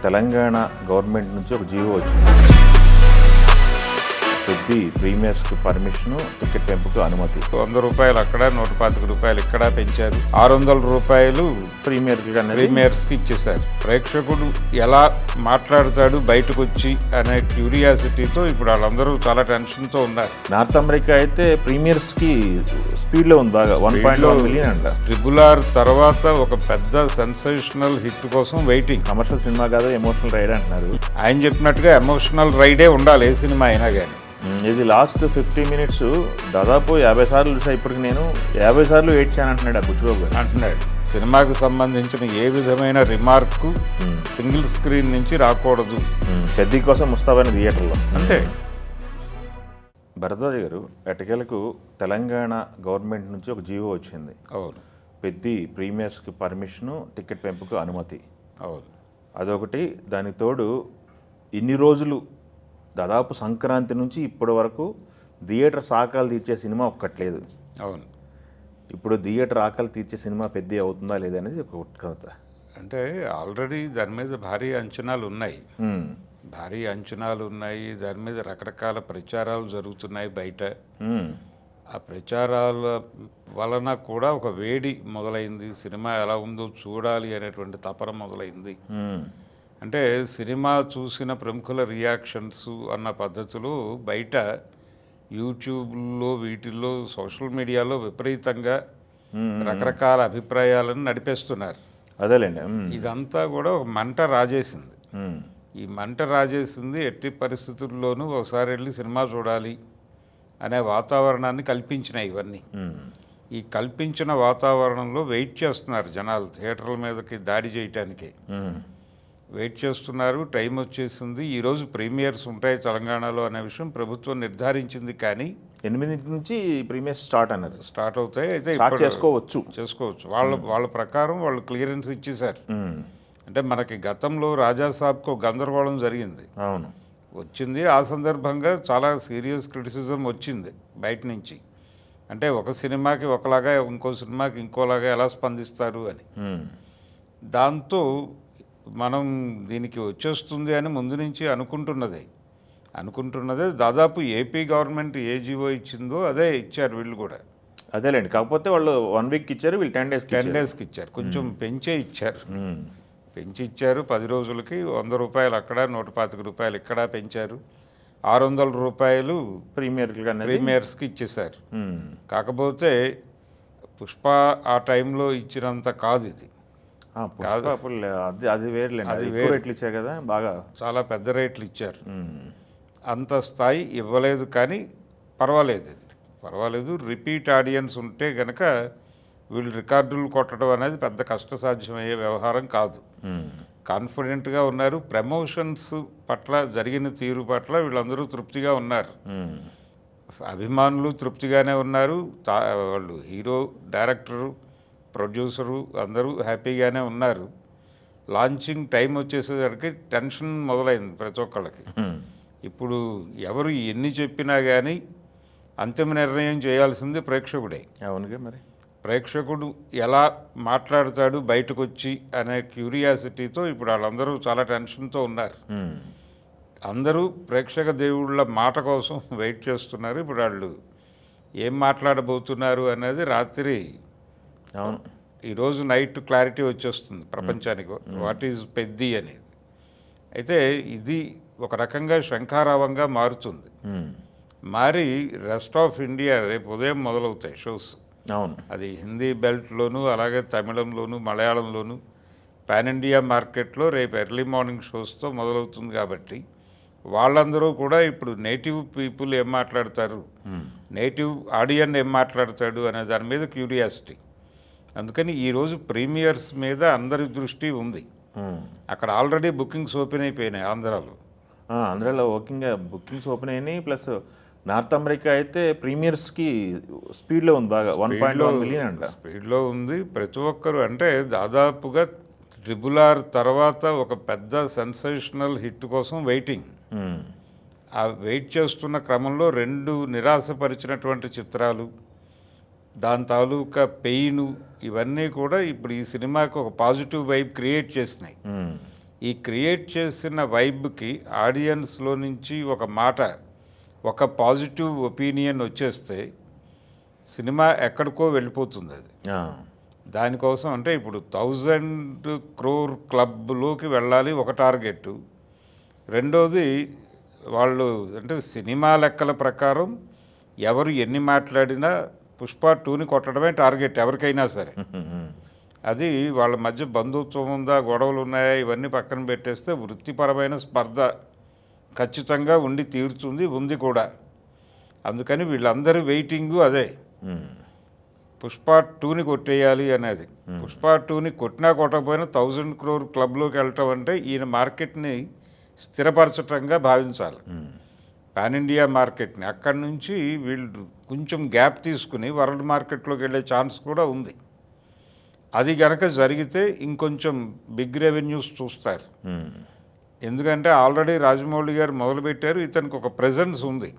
Telangana government నుంచి ఒక GO వచ్చింది. కొద్ది ప్రీమియర్స్కి పర్మిషను, టికెట్ పెంపుకు అనుమతి. ₹100 అక్కడ, ₹125 ఇక్కడ పెంచారు. ₹600 ప్రీమియర్స్కి ఇచ్చేశారు. ప్రేక్షకుడు ఎలా మాట్లాడతాడు బయటకు వచ్చి అనే క్యూరియాసిటీతో ఇప్పుడు వాళ్ళందరూ చాలా టెన్షన్తో ఉన్నారు. నార్త్ అమెరికా అయితే ప్రీమియర్స్కి స్పీడ్లో ఉంది బాగా, 1.1 మిలియన్ అంట. RRR తర్వాత ఒక పెద్ద సెన్సేషనల్ హిట్ కోసం వెయిటింగ్. కమర్షియల్ సినిమా కాదు, ఎమోషనల్ రైడ్ అంటున్నారు. ఆయన చెప్పినట్టుగా ఎమోషనల్ రైడే ఉండాలి ఏ సినిమా అయినా కానీ. ఇది లాస్ట్ 50 మినిట్స్ దాదాపు 50 సార్లు చూసా. ఇప్పటికి నేను 50 సార్లు వెయిట్ చేయను అంటున్నాడు ఆ బుచ్చిబాబు గారు. అంటున్నాడు సినిమాకు సంబంధించిన ఏ విధమైన రిమార్కు సింగిల్ స్క్రీన్ నుంచి రాకూడదు. పెద్ద కోసం ముస్తాబైన థియేటర్లో అంతే. భరద్వాజ్ గారు, ఎటకేలకు తెలంగాణ గవర్నమెంట్ నుంచి ఒక జీవో వచ్చింది. అవును. పెద్ద ప్రీమియర్స్కి పర్మిషను, టికెట్ పెంపుకు అనుమతి. అవును. అదొకటి. దానికి తోడు ఇన్ని రోజులు దాదాపు సంక్రాంతి నుంచి ఇప్పటి వరకు థియేటర్ ఆకలి తీర్చే సినిమా ఒక్కట్లేదు. అవును. ఇప్పుడు థియేటర్ ఆకలి తీర్చే సినిమా పెద్ద అవుతుందా లేదనేది ఒక ఉత్కంఠ. అంటే ఆల్రెడీ దాని మీద భారీ అంచనాలు ఉన్నాయి. దాని మీద రకరకాల ప్రచారాలు జరుగుతున్నాయి బయట. ఆ ప్రచారాల వలన కూడా ఒక వేడి మొదలైంది. సినిమా ఎలా ఉందో చూడాలి అనేటువంటి తపన మొదలైంది. అంటే సినిమా చూసిన ప్రముఖుల రియాక్షన్స్ అన్న పద్ధతులు బయట యూట్యూబ్లో, వీటిల్లో, సోషల్ మీడియాలో విపరీతంగా రకరకాల అభిప్రాయాలను నడిపేస్తున్నారు. అదేలేండి. ఇదంతా కూడా ఒక మంట రాజేసింది. ఈ మంట రాజేసింది ఎట్టి పరిస్థితుల్లోనూ ఒకసారి వెళ్ళి సినిమా చూడాలి అనే వాతావరణాన్ని కల్పించినాయి ఇవన్నీ. ఈ కల్పించిన వాతావరణంలో వెయిట్ చేస్తున్నారు జనాలు, థియేటర్ల మీదకి దాడి చేయటానికి వెయిట్ చేస్తున్నారు. టైం వచ్చేసింది. ఈరోజు ప్రీమియర్స్ ఉంటాయి తెలంగాణలో అనే విషయం ప్రభుత్వం నిర్ధారించింది. కానీ 8 నుంచి ప్రీమియర్స్ స్టార్ట్ అన్నారు. స్టార్ట్ అవుతాయి. అయితే చేసుకోవచ్చు. వాళ్ళ ప్రకారం వాళ్ళు క్లియరెన్స్ ఇచ్చేశారు. అంటే మనకి గతంలో రాజాసాబ్కు గందరగోళం జరిగింది. అవును, వచ్చింది. ఆ సందర్భంగా చాలా సీరియస్ క్రిటిసిజం వచ్చింది బయట నుంచి. అంటే ఒక సినిమాకి ఒకలాగా, ఇంకో సినిమాకి ఇంకోలాగా ఎలా స్పందిస్తారు అని. దాంతో మనం దీనికి వచ్చేస్తుంది అని ముందు నుంచి అనుకుంటున్నదే దాదాపు ఏపీ గవర్నమెంట్ ఏ జీవో ఇచ్చిందో అదే ఇచ్చారు వీళ్ళు కూడా. అదేలేండి. కాకపోతే వాళ్ళు 1 వీక్ ఇచ్చారు, వీళ్ళు 10 డేస్కి ఇచ్చారు. కొంచెం పెంచి ఇచ్చారు. 10 రోజులకి ₹100 అక్కడ, ₹125 ఇక్కడ పెంచారు. ₹600 ప్రీమియర్స్కి ఇచ్చేశారు. కాకపోతే పుష్ప ఆ టైంలో ఇచ్చినంత కాదు ఇది. అది వేరులేండి. అది రేట్లు ఇచ్చారు కదా, బాగా చాలా పెద్ద రేట్లు ఇచ్చారు. అంత స్థాయి ఇవ్వలేదు. కానీ పర్వాలేదు. రిపీట్ ఆడియన్స్ ఉంటే గనక వీళ్ళు రికార్డులు కొట్టడం అనేది పెద్ద కష్టసాధ్యమయ్యే వ్యవహారం కాదు. కాన్ఫిడెంట్గా ఉన్నారు. ప్రమోషన్స్ పట్ల, జరిగిన తీరు పట్ల వీళ్ళందరూ తృప్తిగా ఉన్నారు. అభిమానులు తృప్తిగానే ఉన్నారు. వాళ్ళు హీరో, డైరెక్టరు, ప్రొడ్యూసరు అందరూ హ్యాపీగానే ఉన్నారు. లాంచింగ్ టైం వచ్చేసేసరికి టెన్షన్ మొదలైంది ప్రతి ఒక్కళ్ళకి. ఇప్పుడు ఎవరు ఎన్ని చెప్పినా కానీ అంతిమ నిర్ణయం చేయాల్సింది ప్రేక్షకుడే. అవునుగా మరి. ప్రేక్షకుడు ఎలా మాట్లాడతాడు బయటకు వచ్చి అనే క్యూరియాసిటీతో ఇప్పుడు వాళ్ళందరూ చాలా టెన్షన్తో ఉన్నారు. అందరూ ప్రేక్షక దేవుళ్ళ మాట కోసం వెయిట్ చేస్తున్నారు. ఇప్పుడు వాళ్ళు ఏం మాట్లాడబోతున్నారు అనేది రాత్రి, అవును, ఈరోజు నైట్ క్లారిటీ వచ్చేస్తుంది ప్రపంచానికి వాట్ ఈజ్ పెద్ది అనేది. అయితే ఇది ఒక రకంగా శంఖారావంగా మారుతుంది. మారి రెస్ట్ ఆఫ్ ఇండియా రేపు ఉదయం మొదలవుతాయి షోస్. అవును, అది హిందీ బెల్ట్లోను, అలాగే తమిళంలోను, మలయాళంలోను, పాన్ ఇండియా మార్కెట్లో రేపు ఎర్లీ మార్నింగ్ షోస్తో మొదలవుతుంది. కాబట్టి వాళ్ళందరూ కూడా ఇప్పుడు నేటివ్ పీపుల్ ఏం మాట్లాడతారు, నేటివ్ ఆడియన్ ఏం మాట్లాడతాడు అనే దాని మీద క్యూరియాసిటీ. అందుకని ఈరోజు ప్రీమియర్స్ మీద అందరి దృష్టి ఉంది. అక్కడ ఆల్రెడీ బుకింగ్స్ ఓపెన్ అయిపోయినాయి. ఆంధ్రాలో బుకింగ్స్ ఓపెన్ అయినాయి. ప్లస్ నార్త్ అమెరికా అయితే ప్రీమియర్స్కి స్పీడ్లో ఉంది బాగా, 1.1 మిలియన్ అంట స్పీడ్లో ఉంది. ప్రతి ఒక్కరు అంటే దాదాపుగా RRR తర్వాత ఒక పెద్ద సెన్సేషనల్ హిట్ కోసం వెయిటింగ్. ఆ వెయిట్ చేస్తున్న క్రమంలో 2 నిరాశపరిచినటువంటి చిత్రాలు, దాని తాలూకా పెయిన్, ఇవన్నీ కూడా ఇప్పుడు ఈ సినిమాకి ఒక పాజిటివ్ వైబ్ క్రియేట్ చేసినాయి. ఈ క్రియేట్ చేసిన వైబ్కి ఆడియన్స్లో నుంచి ఒక మాట, ఒక పాజిటివ్ ఒపీనియన్ వచ్చేస్తే సినిమా ఎక్కడికో వెళ్ళిపోతుంది అది. దానికోసం అంటే ఇప్పుడు 1000 crore క్లబ్లోకి వెళ్ళాలి ఒక టార్గెట్. రెండోది వాళ్ళు అంటే సినిమా లెక్కల ప్రకారం ఎవరు ఎన్ని మాట్లాడినా పుష్ప 2ని కొట్టడమే టార్గెట్ ఎవరికైనా సరే. అది వాళ్ళ మధ్య బంధుత్వం ఉందా, గొడవలు ఉన్నాయా, ఇవన్నీ పక్కన పెట్టేస్తే వృత్తిపరమైన స్పర్ధ ఖచ్చితంగా ఉండి తీరుతుంది, ఉంది కూడా. అందుకని వీళ్ళందరూ వెయిటింగు అదే, పుష్ప 2ని కొట్టేయాలి అనేది. పుష్ప 2ని కొట్టినా కొట్టకపోయినా 1000 crore క్లబ్లోకి వెళ్ళటం అంటే ఈయన మార్కెట్ని స్థిరపరచటంగా భావించాలి, పాన్ ఇండియా మార్కెట్ని. అక్కడి నుంచి వీళ్ళు కొంచెం గ్యాప్ తీసుకుని వరల్డ్ మార్కెట్లోకి వెళ్ళే ఛాన్స్ కూడా ఉంది. అది గనక జరిగితే ఇంకొంచెం బిగ్ రెవెన్యూస్ చూస్తారు. ఎందుకంటే ఆల్రెడీ రాజమౌళి గారు మొదలుపెట్టారు, ఇతనికి ఒక ప్రెజెన్స్ ఉంది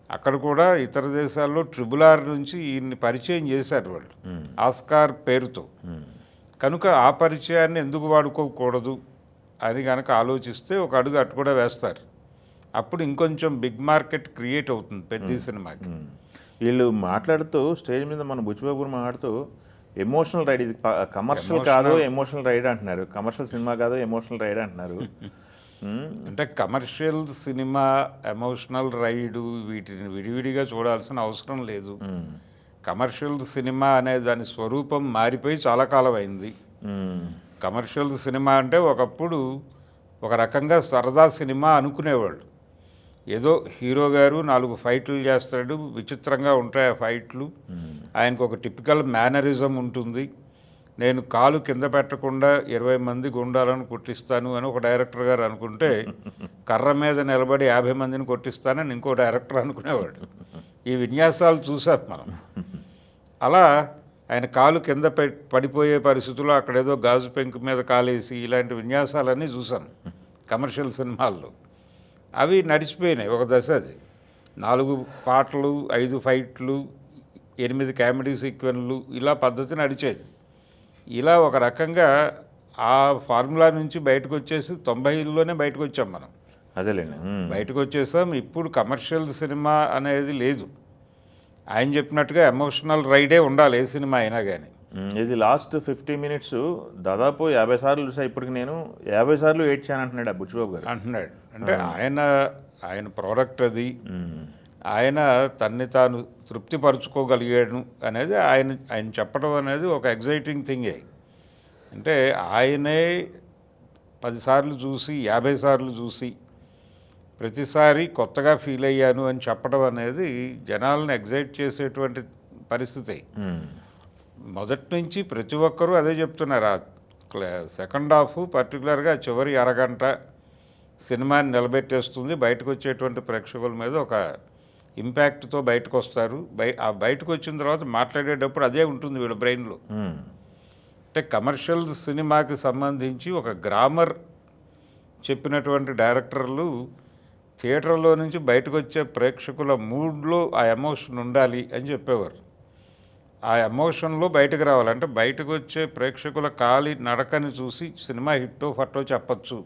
అక్కడ కూడా. ఇతర దేశాల్లో RRR నుంచి ఈయన్ని పరిచయం చేశారు వాళ్ళు ఆస్కార్ పేరుతో. కనుక ఆ పరిచయాన్ని ఎందుకు వాడుకోకూడదు అని కనుక ఆలోచిస్తే ఒక అడుగు అటు కూడా వేస్తారు. అప్పుడు ఇంకొంచెం బిగ్ మార్కెట్ క్రియేట్ అవుతుంది పెద్ద సినిమాకి. వీళ్ళు మాట్లాడుతూ స్టేజ్ మీద మన బుచ్చిబాబు మాట్లాడుతూ ఎమోషనల్ రైడ్, ఇది కమర్షియల్ కాదు ఎమోషనల్ రైడ్ అంటున్నారు, కమర్షియల్ సినిమా కాదు ఎమోషనల్ రైడ్ అంటున్నారు. అంటే కమర్షియల్ సినిమా, ఎమోషనల్ రైడు వీటిని విడివిడిగా చూడాల్సిన అవసరం లేదు. కమర్షియల్ సినిమా అనే దాని స్వరూపం మారిపోయి చాలా కాలం అయింది. కమర్షియల్ సినిమా అంటే ఒకప్పుడు ఒక రకంగా సరదా సినిమా అనుకునేవాళ్ళు. ఏదో హీరో గారు 4 ఫైట్లు చేస్తాడు, విచిత్రంగా ఉంటాయి ఆ ఫైట్లు, ఆయనకు ఒక టిపికల్ మేనరిజం ఉంటుంది. నేను కాలు కింద పెట్టకుండా 20 మంది గుండాలను కొట్టిస్తాను అని ఒక డైరెక్టర్ గారు అనుకుంటే, కర్ర మీద నిలబడి 50 మందిని కొట్టిస్తానని ఇంకో డైరెక్టర్ అనుకునేవాడు. ఈ విన్యాసాలు చూసాం మనం. అలా ఆయన కాలు కింద పడిపోయే పరిస్థితుల్లో అక్కడేదో గాజు పెంకు మీద కాలేసి ఇలాంటి విన్యాసాలన్నీ చూసాం కమర్షియల్ సినిమాల్లో. అవి నడిచిపోయినాయి ఒక దశ. అది 4 పాటలు, 5 ఫైట్లు, 8 కామెడీ సీక్వెన్లు, ఇలా పద్ధతి నడిచేది. ఇలా ఒక రకంగా ఆ ఫార్ములా నుంచి బయటకు వచ్చేసి 90లోనే బయటకు వచ్చాం మనం. అదేలేండి, బయటకు వచ్చేసాం. ఇప్పుడు కమర్షియల్ సినిమా అనేది లేదు. ఆయన చెప్పినట్టుగా ఎమోషనల్ రైడే ఉండాలి ఏ సినిమా అయినా కానీ. ఇది లాస్ట్ 50 minutes దాదాపు 50 సార్లు చూసా ఇప్పటికి, నేను 50 సార్లు ఏడ్చాను అంటున్నాడు ఆ బుచ్చిబాబు గారు. అంటున్నాడు అంటే ఆయన ప్రోడక్ట్ అది, ఆయన తన్ని తాను తృప్తిపరచుకోగలిగాడు అనేది ఆయన చెప్పడం అనేది ఒక ఎగ్జైటింగ్ థింగే. అంటే ఆయనే 10 సార్లు చూసి 50 సార్లు చూసి ప్రతిసారి కొత్తగా ఫీల్ అయ్యాను అని చెప్పడం అనేది జనాలను ఎగ్జైట్ చేసేటువంటి పరిస్థితి. మొదటి నుంచి ప్రతి ఒక్కరూ అదే చెప్తున్నారు. సెకండ్ హాఫ్ పర్టికులర్గా చివరి అరగంట సినిమాని నిలబెట్టేస్తుంది. బయటకు వచ్చేటువంటి ప్రేక్షకుల మీద ఒక ఇంపాక్ట్తో బయటకు వస్తారు. ఆ బయటకు వచ్చిన తర్వాత మాట్లాడేటప్పుడు అదే ఉంటుంది వీళ్ళ బ్రెయిన్లో. అంటే కమర్షియల్ సినిమాకి సంబంధించి ఒక గ్రామర్ చెప్పినటువంటి డైరెక్టర్లు థియేటర్లో నుంచి బయటకు వచ్చే ప్రేక్షకుల మూడ్లో ఆ ఎమోషన్ ఉండాలి అని చెప్పేవారు. ఆ ఎమోషన్లో బయటకు రావాలంటే బయటకు వచ్చే ప్రేక్షకుల కాలి నడకని చూసి సినిమా హిట్టో ఫట్టో చెప్పచ్చు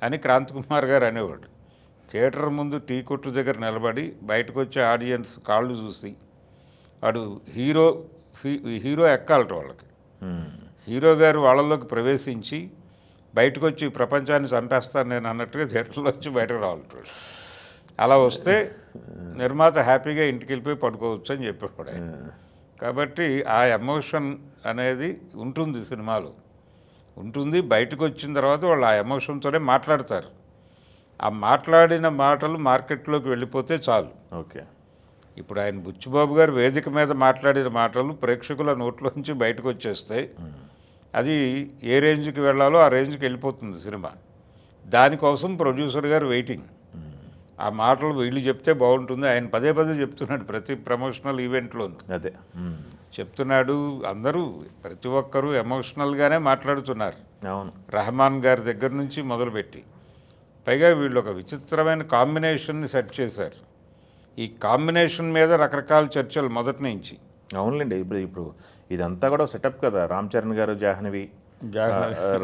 అని క్రాంతి కుమార్ గారు అనేవాడు. థియేటర్ ముందు టీ కొట్టు దగ్గర నిలబడి బయటకు వచ్చే ఆడియన్స్ కాళ్ళు చూసి వాడు హీరో ఎక్కాలట వాళ్ళకి. హీరో గారు వాళ్ళలోకి ప్రవేశించి బయటకు వచ్చి ప్రపంచాన్ని చంపేస్తాను నేను అన్నట్టుగా థియేటర్లో వచ్చి బయటకు రావాలి. అలా వస్తే నిర్మాత హ్యాపీగా ఇంటికి వెళ్ళిపోయి పడుకోవచ్చు అని చెప్పేవాడు ఆయన. కాబట్టి ఆ ఎమోషన్ అనేది ఉంటుంది సినిమాలో, ఉంటుంది. బయటకు వచ్చిన తర్వాత వాళ్ళు ఆ ఎమోషన్తోనే మాట్లాడతారు. ఆ మాట్లాడిన మాటలు మార్కెట్లోకి వెళ్ళిపోతే చాలు. ఓకే, ఇప్పుడు ఆయన బుచ్చిబాబు గారు వేదిక మీద మాట్లాడిన మాటలు ప్రేక్షకుల నోట్లోంచి బయటకు వచ్చేస్తే అది ఏ రేంజ్కి వెళ్ళాలో ఆ రేంజ్కి వెళ్ళిపోతుంది సినిమా. దానికోసం ప్రొడ్యూసర్ గారు వెయిటింగ్. ఆ మాటలు వీళ్ళు చెప్తే బాగుంటుంది. ఆయన పదే చెప్తున్నాడు ప్రతి ప్రమోషనల్ ఈవెంట్లోనూ అదే చెప్తున్నాడు. అందరూ ప్రతి ఒక్కరూ ఎమోషనల్గానే మాట్లాడుతున్నారు. అవును, రెహమాన్ గారి దగ్గర నుంచి మొదలుపెట్టి. పైగా వీళ్ళు ఒక విచిత్రమైన కాంబినేషన్ని సెట్ చేశారు. ఈ కాంబినేషన్ మీద రకరకాల చర్చలు మొదటి నుంచి. అవునులేండి. ఇప్పుడు ఇదంతా కూడా సెటప్ కదా. రామ్ చరణ్ గారు, జాహ్నవి,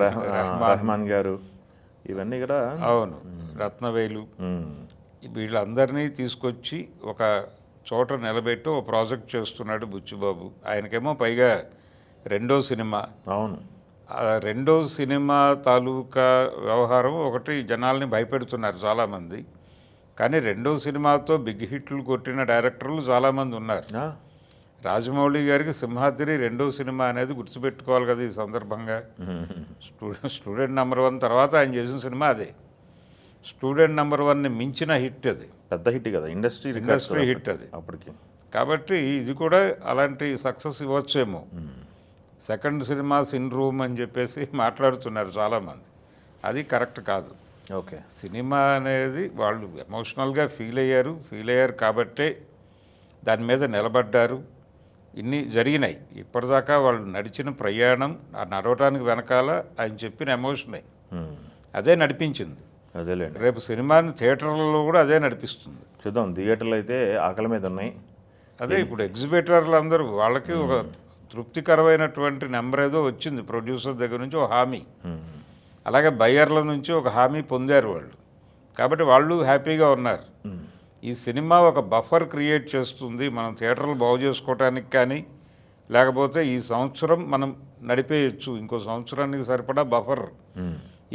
రెహమాన్ గారు ఇవన్నీ కూడా అవును, రత్నవేలు, వీళ్ళందరినీ తీసుకొచ్చి ఒక చోట నిలబెట్టి ఒక ప్రాజెక్ట్ చేస్తున్నాడు బుచ్చిబాబు. ఆయనకేమో పైగా రెండో సినిమా. అవును, ఆ రెండో సినిమా తాలూకా వ్యవహారం ఒకటి జనాల్ని భయపెడుతున్నారు చాలామంది. కానీ రెండో సినిమాతో బిగ్ హిట్లు కొట్టిన డైరెక్టర్లు చాలామంది ఉన్నారు. రాజమౌళి గారికి సింహాద్రి రెండో సినిమా అనేది గుర్తుపెట్టుకోవాలి కదా ఈ సందర్భంగా. స్టూడెంట్ నెంబర్ 1 తర్వాత ఆయన చేసిన సినిమా అదే. స్టూడెంట్ నెంబర్ 1ని మించిన హిట్ అది, పెద్ద హిట్ కదా, ఇండస్ట్రీ హిట్ అది అప్పటికి. కాబట్టి ఇది కూడా అలాంటి సక్సెస్ ఇవ్వచ్చేమో. సెకండ్ సినిమా సిండ్రోమ్ అని చెప్పేసి మాట్లాడుతున్నారు చాలామంది. అది కరెక్ట్ కాదు. ఓకే, సినిమా అనేది వాళ్ళు ఎమోషనల్గా ఫీల్ అయ్యారు కాబట్టే దాని మీద నిలబడ్డారు. ఇన్ని జరిగినాయి. ఇప్పటిదాకా వాళ్ళు నడిచిన ప్రయాణం, ఆ నడవటానికి వెనకాల ఆయన చెప్పిన ఎమోషనే అదే నడిపించింది. అదేలేండి, రేపు సినిమాని థియేటర్లలో కూడా అదే నడిపిస్తుంది. చూద్దాం. థియేటర్లు అయితే ఆకలి మీద ఉన్నాయి. అదే ఇప్పుడు ఎగ్జిబిటర్లు అందరూ వాళ్ళకి ఒక తృప్తికరమైనటువంటి నెంబర్ ఏదో వచ్చింది ప్రొడ్యూసర్ దగ్గర నుంచి, ఒక హామీ. అలాగే బయ్యర్ల నుంచి ఒక హామీ పొందారు వాళ్ళు. కాబట్టి వాళ్ళు హ్యాపీగా ఉన్నారు. ఈ సినిమా ఒక బఫర్ క్రియేట్ చేస్తుంది. మనం థియేటర్లు బాగు చేసుకోవటానికి కానీ, లేకపోతే ఈ సంవత్సరం మనం నడిపేయచ్చు, ఇంకో సంవత్సరానికి సరిపడా బఫర్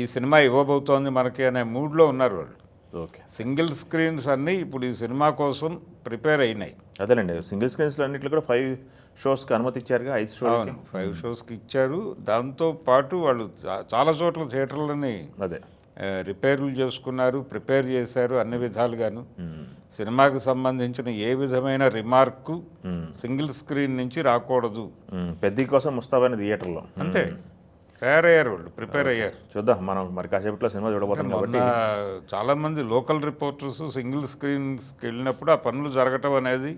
ఈ సినిమా ఇవ్వబోతోంది మనకి అనే మూడ్లో ఉన్నారు వాళ్ళు. ఓకే, సింగిల్ స్క్రీన్స్ అన్నీ ఇప్పుడు ఈ సినిమా కోసం ప్రిపేర్ అయినాయి. అదేలేండి, సింగిల్ స్క్రీన్స్లో అన్నింటిలో కూడా 5 షోస్కి అనుమతి ఇచ్చారుగా, 5 షోస్. అవును, 5 షోస్కి ఇచ్చారు. దాంతో పాటు వాళ్ళు చాలా చోట్ల థియేటర్లని అదే రిపేర్లు చేసుకున్నారు, ప్రిపేర్ చేశారు అన్ని విధాలుగాను. సినిమాకి సంబంధించిన ఏ విధమైన రిమార్కు సింగిల్ స్క్రీన్ నుంచి రాకూడదు. పెద్ద కోసం ముస్తాబైన థియేటర్లో అంతే తయారయ్యారు వాళ్ళు, ప్రిపేర్ అయ్యారు. చూద్దాం, మనం మరి కాసేపట్లో సినిమా చూడబోతున్నాం కాబట్టి. చాలామంది లోకల్ రిపోర్టర్స్ సింగిల్ స్క్రీన్స్కి వెళ్ళినప్పుడు ఆ పనులు జరగటం అనేది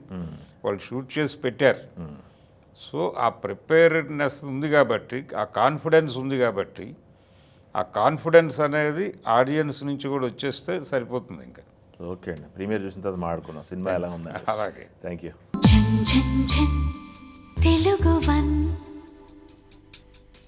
వాళ్ళు షూట్ చేసి పెట్టారు. సో ఆ ప్రిపేర్డ్నెస్ ఉంది కాబట్టి, ఆ కాన్ఫిడెన్స్ ఉంది కాబట్టి, ఆ కాన్ఫిడెన్స్ అనేది ఆడియన్స్ నుంచి కూడా వచ్చేస్తే సరిపోతుంది. ఇంకా ఓకే అండి, ప్రీమియర్ చూసిన తర్వాత మాట్లాడుకున్నాం సినిమా ఎలా ఉందని. అలాగే, థ్యాంక్ యూ. తెలుగు 1